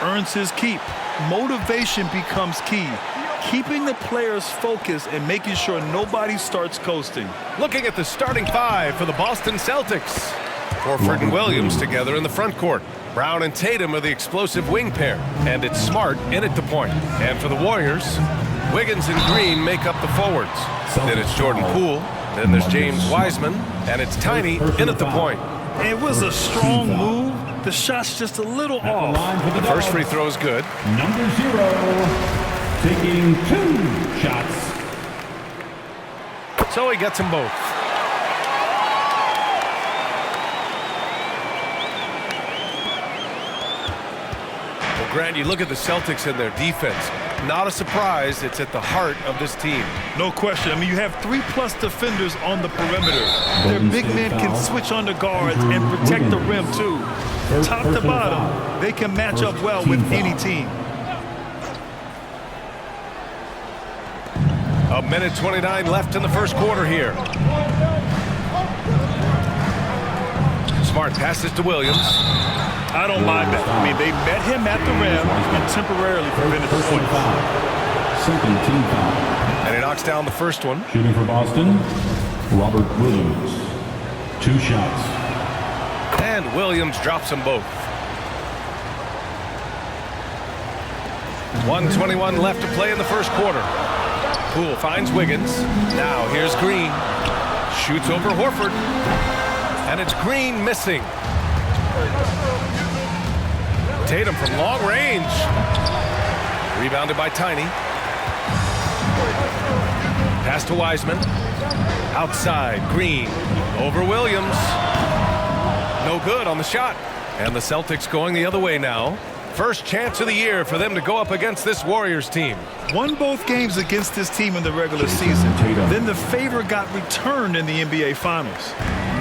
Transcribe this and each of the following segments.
earns his keep. Motivation becomes key. Keeping the players focused and making sure nobody starts coasting. Looking at the starting five for the Boston Celtics. Horford and Williams together in the front court. Brown and Tatum are the explosive wing pair. And it's Smart in at the point. And for the Warriors, Wiggins and Green make up the forwards. Then it's Jordan Poole. Then there's James Wiseman. And it's Tiny in at the point. It was a strong move. The shot's just a little off. The first free throw is good. Number 0. Taking 2 shots. So he gets them both. Well, Grant, you look at the Celtics and their defense. Not a surprise, it's at the heart of this team. No question. I mean, you have 3+ defenders on the perimeter. Their big men can switch on the guards and protect the rim, too. Top to bottom, they can match up well with any team. A minute 29 left in the first quarter here. Smart passes to Williams. I don't mind that. I mean, they met him at the rim and temporarily prevented the point. Second team foul. And he knocks down the first one. Shooting for Boston, Robert Williams. 2 shots. And Williams drops them both. 1:21 left to play in the first quarter. Poole finds Wiggins. Now here's Green. Shoots over Horford. And it's Green missing. Tatum from long range. Rebounded by Tiny. Pass to Wiseman. Outside, Green. Over Williams. No good on the shot. And the Celtics going the other way now. First chance of the year for them to go up against this Warriors team. Won both games against this team in the regular season. Then the favor got returned in the NBA Finals.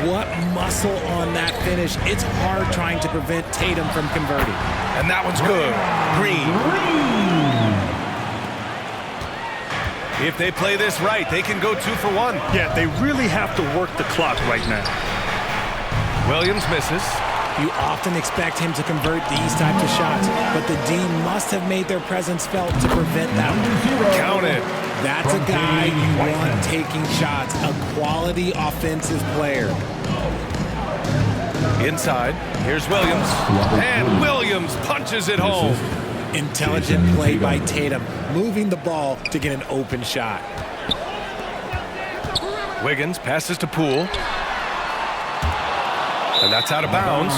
What muscle on that finish. It's hard trying to prevent Tatum from converting. And that one's good. Green. If they play this right, they can go 2 for 1. Yeah, they really have to work the clock right now. Williams misses. You often expect him to convert these types of shots, but the D must have made their presence felt to prevent that one. Count it. That's a guy you want taking shots, a quality offensive player. Inside, here's Williams. And Williams punches it home. Intelligent play by Tatum, moving the ball to get an open shot. Wiggins passes to Poole. And that's out of bounds.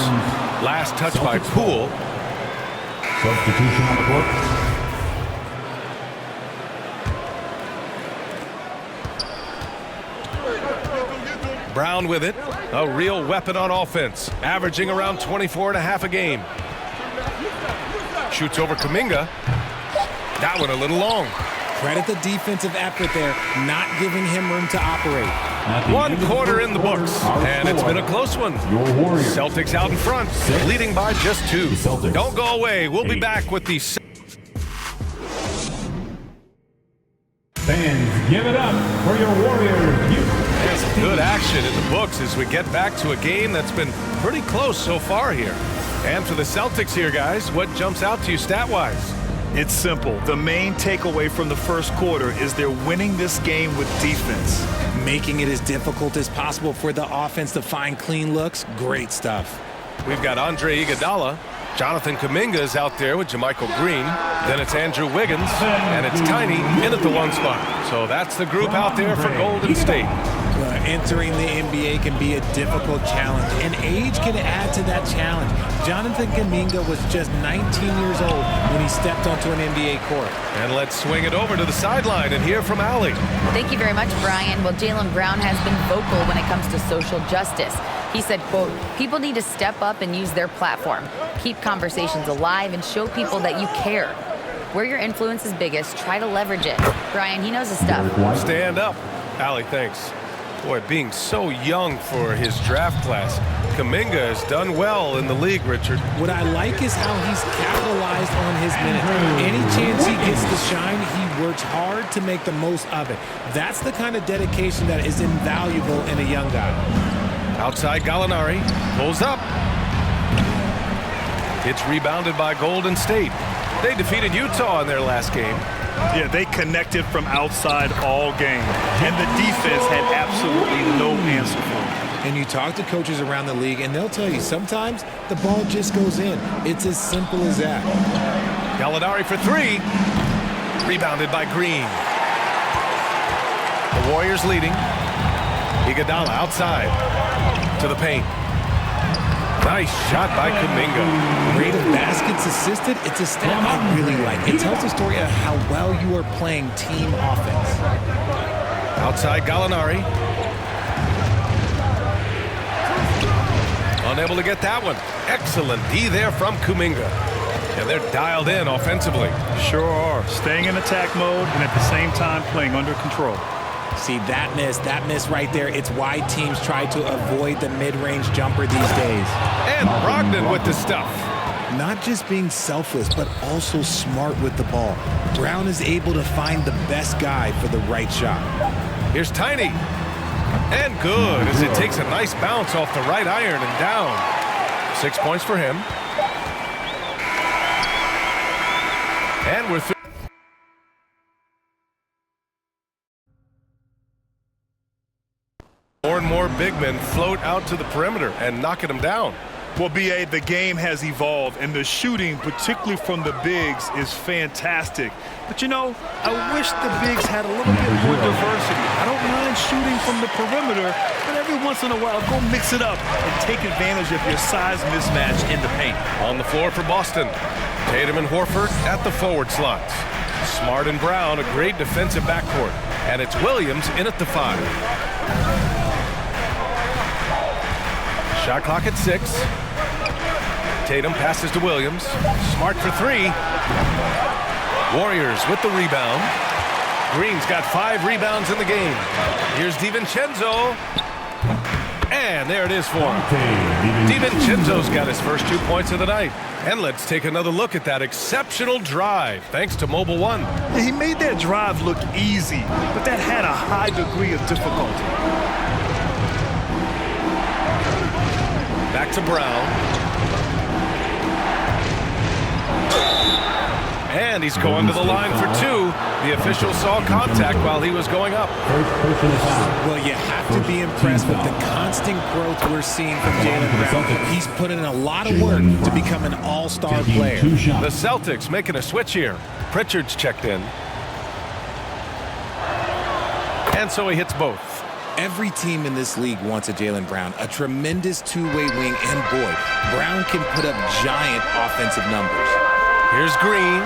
Last touch by Poole. Substitution on the court. Brown with it. A real weapon on offense. Averaging around 24.5 a game. Shoots over Kuminga. That one a little long. Credit the defensive effort there, not giving him room to operate. 1 quarter in the books, and it's been a close one. Celtics out in front, leading by just 2. Don't go away. We'll be back with the... Fans, give it up for your Warriors. There's some good action in the books as we get back to a game that's been pretty close so far here. And for the Celtics here, guys, what jumps out to you stat-wise? It's simple. The main takeaway from the first quarter is they're winning this game with defense. Making it as difficult as possible for the offense to find clean looks. Great stuff. We've got Andre Iguodala. Jonathan Kuminga is out there with JaMychal Green. Then it's Andrew Wiggins, and it's Tiny in at the 1 spot. So that's the group out there for Golden State. Entering the NBA can be a difficult challenge, and age can add to that challenge. Jonathan Kuminga was just 19 years old when he stepped onto an NBA court. And let's swing it over to the sideline and hear from Allie. Thank you very much, Brian. Well, Jaylen Brown has been vocal when it comes to social justice. He said, quote, "People need to step up and use their platform. Keep conversations alive and show people that you care. Where your influence is biggest, try to leverage it." Brian, he knows his stuff. Stand up. Allie, thanks. Boy, being so young for his draft class, Kuminga has done well in the league, Richard. What I like is how he's capitalized on his minutes. Any chance he gets to shine, he works hard to make the most of it. That's the kind of dedication that is invaluable in a young guy. Outside Gallinari, pulls up. It's rebounded by Golden State. They defeated Utah in their last game. Yeah, they connected from outside all game, and the defense had absolutely no answer for it. And you talk to coaches around the league, and they'll tell you sometimes the ball just goes in. It's as simple as that. Gallinari for three. Rebounded by Green. The Warriors leading. Iguodala outside to the paint. Nice shot by Kuminga. Rate of baskets assisted, it's a stat I really like. It tells the story of how well you are playing team offense. Outside Gallinari. Unable to get that one. Excellent D there from Kuminga. And they're dialed in offensively. Sure are. Staying in attack mode and at the same time playing under control. See, that miss right there, it's why teams try to avoid the mid-range jumper these days. And Brogdon with the stuff. Not just being selfless, but also smart with the ball. Brown is able to find the best guy for the right shot. Here's Tiny. And good as it takes a nice bounce off the right iron and down. 6 points for him. And we're through. More and more big men float out to the perimeter and knocking them down. Well, B.A., the game has evolved, and the shooting, particularly from the bigs, is fantastic. But, you know, I wish the bigs had a little bit more diversity. I don't mind shooting from the perimeter, but every once in a while, go mix it up and take advantage of your size mismatch in the paint. On the floor for Boston, Tatum and Horford at the forward slots. Smart and Brown, a great defensive backcourt. And it's Williams in at the 5. Shot clock at 6. Tatum passes to Williams. Smart for 3. Warriors with the rebound. Green's got 5 rebounds in the game. Here's DiVincenzo. And there it is for him. DiVincenzo's got his first 2 points of the night. And let's take another look at that exceptional drive, thanks to Mobile One. Yeah, he made that drive look easy, but that had a high degree of difficulty. Back to Brown. And he's going to the line for 2. The official saw contact while he was going up. Well, you have to be impressed with the constant growth we're seeing from Jaylen Brown. He's put in a lot of work to become an all-star player. The Celtics making a switch here. Pritchard's checked in. And so he hits both. Every team in this league wants a Jaylen Brown, a tremendous two-way wing, and boy, Brown can put up giant offensive numbers. Here's Green,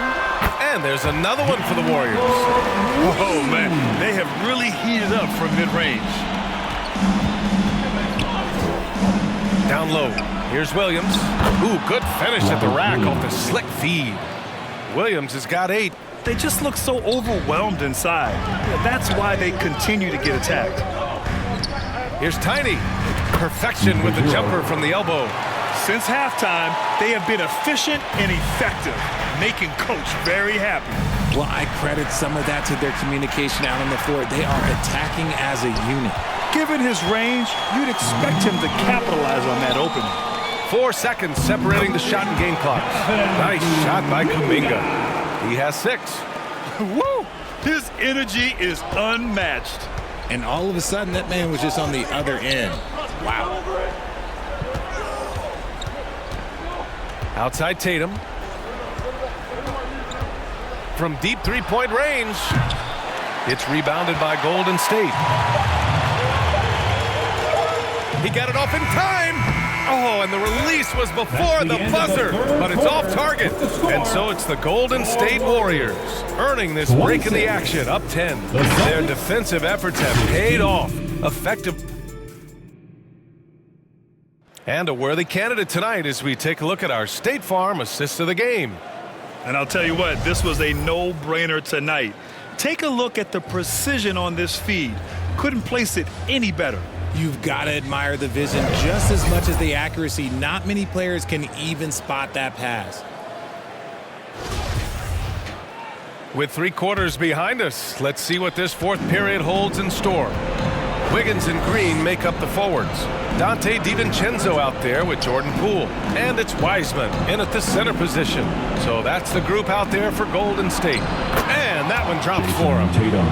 and there's another one for the Warriors. Oh, man, they have really heated up from mid-range. Down low, here's Williams. Ooh, good finish at the rack off the slick feed. Williams has got 8. They just look so overwhelmed inside. Yeah, that's why they continue to get attacked. Here's Tiny. Perfection with the jumper from the elbow. Since halftime, they have been efficient and effective, making Coach very happy. Well, I credit some of that to their communication out on the floor. They are attacking as a unit. Given his range, you'd expect him to capitalize on that opening. 4 seconds separating the shot and game clock. Nice shot by Kuminga. He has 6. Woo! His energy is unmatched. And all of a sudden, that man was just on the other end. Wow. Outside Tatum. From deep three-point range. It's rebounded by Golden State. He got it off in time. Oh, and the release was before the buzzer, but it's off target. And so it's the Golden State Warriors earning this break in the action, up 10. Their defensive efforts have paid off. Effective. And a worthy candidate tonight as we take a look at our State Farm assist of the game. And I'll tell you what, this was a no-brainer tonight. Take a look at the precision on this feed. Couldn't place it any better. You've got to admire the vision just as much as the accuracy. Not many players can even spot that pass. With 3 quarters behind us, let's see what this 4th period holds in store. Wiggins and Green make up the forwards. Dante DiVincenzo out there with Jordan Poole. And it's Wiseman in at the center position. So that's the group out there for Golden State. And that one dropped for him. Tatum.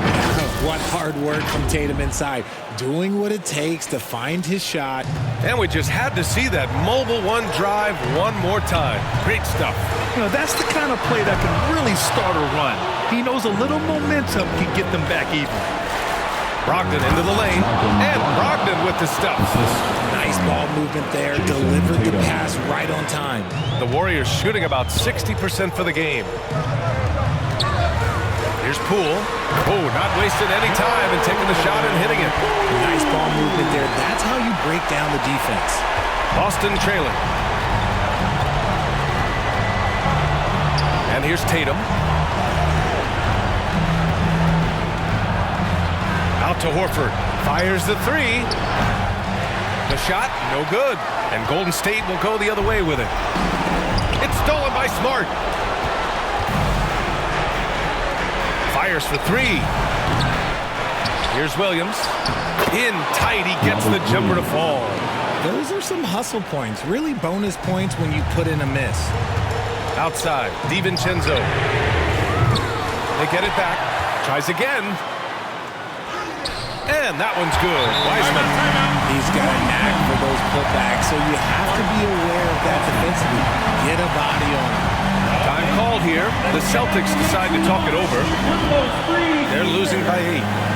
What hard work from Tatum inside. Doing what it takes to find his shot. And we just had to see that mobile one drive one more time. Great stuff. You know, that's the kind of play that can really start a run. He knows a little momentum can get them back even. Brogdon into the lane. And Brogdon with the stuff. Nice ball movement there. Delivered the pass right on time. The Warriors shooting about 60% for the game. Here's Poole. Oh, not wasting any time and taking the shot and hitting it. Nice ball movement there. That's how you break down the defense. Boston trailing. And here's Tatum. Out to Horford. Fires the three. The shot, no good. And Golden State will go the other way with it. It's stolen by Smart. Fires for three. Here's Williams. In tight, he gets the jumper to fall. Those are some hustle points. Really bonus points when you put in a miss. Outside, DiVincenzo. They get it back. Tries again. And that one's good. Wiseman. He's got a knack for those putbacks, so you have to be aware of that defensively. Get a body on him. Time called here. The Celtics decide to talk it over. They're losing by 8.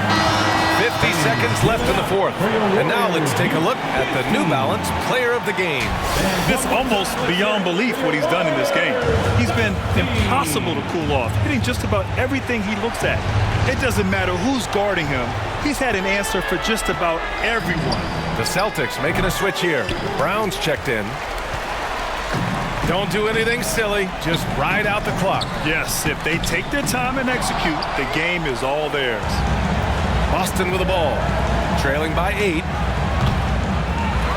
50 seconds left in the fourth. And now let's take a look at the New Balance Player of the Game. It's almost beyond belief what he's done in this game. He's been impossible to cool off, hitting just about everything he looks at. It doesn't matter who's guarding him. He's had an answer for just about everyone. The Celtics making a switch here. Brown's checked in. Don't do anything silly. Just ride out the clock. Yes, if they take their time and execute, the game is all theirs. Boston with the ball. Trailing by 8.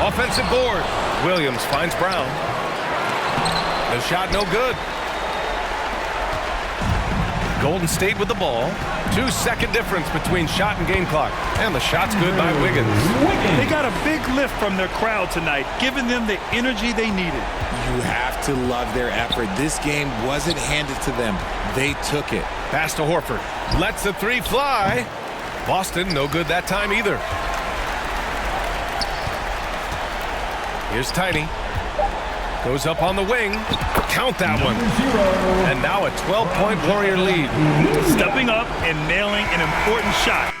Offensive board. Williams finds Brown. The shot no good. Golden State with the ball. 2-second difference between shot and game clock. And the shot's good by Wiggins. They got a big lift from their crowd tonight, giving them the energy they needed. You have to love their effort. This game wasn't handed to them. They took it. Pass to Horford. Lets the three fly. Boston, no good that time either. Here's Tiny. Goes up on the wing. Count that one. And now a 12-point Warrior lead. Stepping up and nailing an important shot.